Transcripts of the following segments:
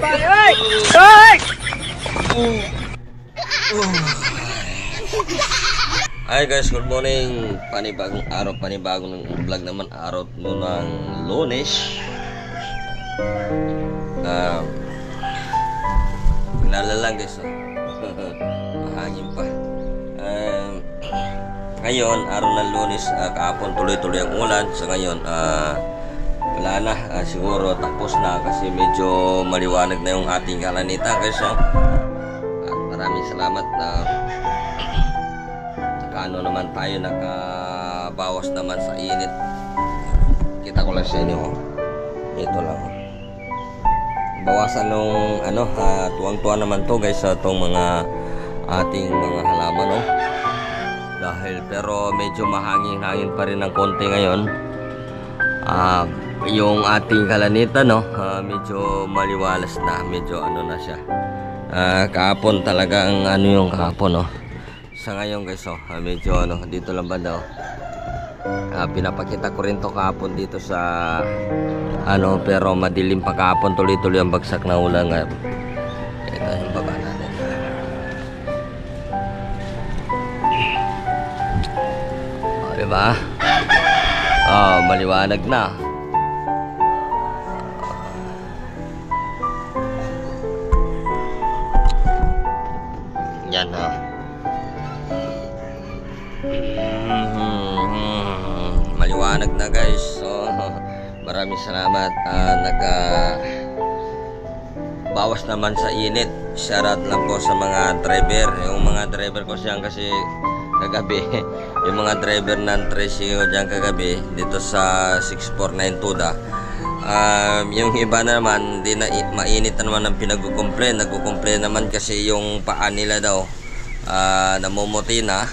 Ay! Ay! Hi guys, good morning. Panibagong araw, panibagong vlog naman. Araw mo ng Lunes. Nalala lang guys, mahangin pa. Ngayon, araw ng Lunes, kahapon tuloy-tuloy ang ulan. Sa ngayon, wala na, siguro tapos na kasi medyo maliwanag na yung ating kalanita guys. At maraming salamat na ano naman tayo, nakabawas naman sa init. Kita ko lang sa inyo, ito lang, bawasan nung tuwang-tuwa naman to guys sa itong mga ating mga halaman dahil, pero medyo mahangin-hangin pa rin ng konti ngayon. Yung ating kalanita medyo maliwalas na, medyo na siya. Kahapon talagang yung kahapon sa ngayon guys, medyo dito lang banda pinapakita ko rin to kahapon dito sa pero madilim pa kahapon, tuloy-tuloy ang bagsak na ulan ngayon. Ito yung baba natin. Diba? Maliwanag na. Yan maliwanag na guys. So maraming salamat. Bawas naman sa init. Shoutout lang po sa mga driver. Yung mga driver ko siya kasi kagabi yung mga driver ng Tresio dyan kagabi dito sa 6492 yung iba naman hindi na mainit na naman ang pinag-complain. Nagko-complain naman kasi yung paa nila daw namumuti na,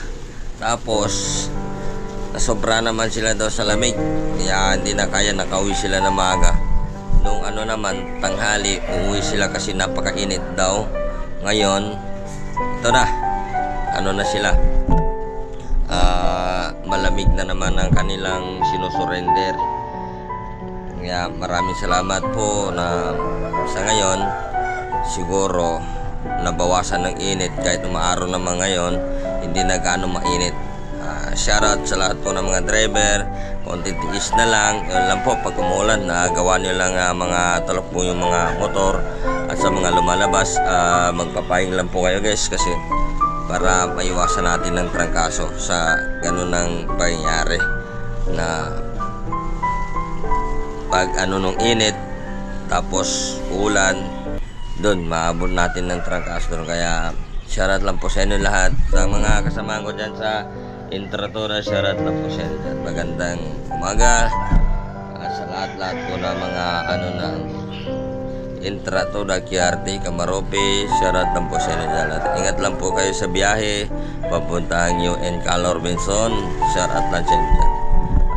tapos nasobra naman sila daw sa lamig, kaya hindi na kaya, nakauwi sila na maaga. Nung naman tanghali uuwi sila kasi napakainit daw. Ngayon ito na, na sila, malamig na naman ang kanilang sinusurrender. Kaya maraming salamat po na sa ngayon siguro nabawasan ng init, kahit umaaraw naman ngayon hindi na gaano mainit. Shoutout sa lahat po ng mga driver, konti tiis na lang. Yun lang po, pag umulan gawa nyo lang mga talok po yung mga motor, at sa mga lumalabas magpapahing lang po kayo guys, kasi para maiwasan natin ng trangkaso sa ganun ng pangyayari na pag nung init tapos ulan, doon maabot natin ng trangkaso doon. Kaya shoutout lang po sa inyo lahat, sa mga kasama ko dyan sa Intratura. Shoutout lang po sa inyo dyan. Magandang umaga sa lahat-lahat po na mga ng Intratura, QRT, Kamarope. Shoutout lang po sa inyo dyan. At ingat lang po kayo sa biyahe papuntang UN Calor Benson. Shoutout lang sa inyo dyan.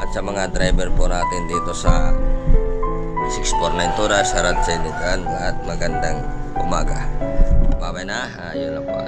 At sa mga driver po natin dito sa 6492, shoutout sa inyo dyan. At magandang umaga. Bye-bye na. Yun lang po.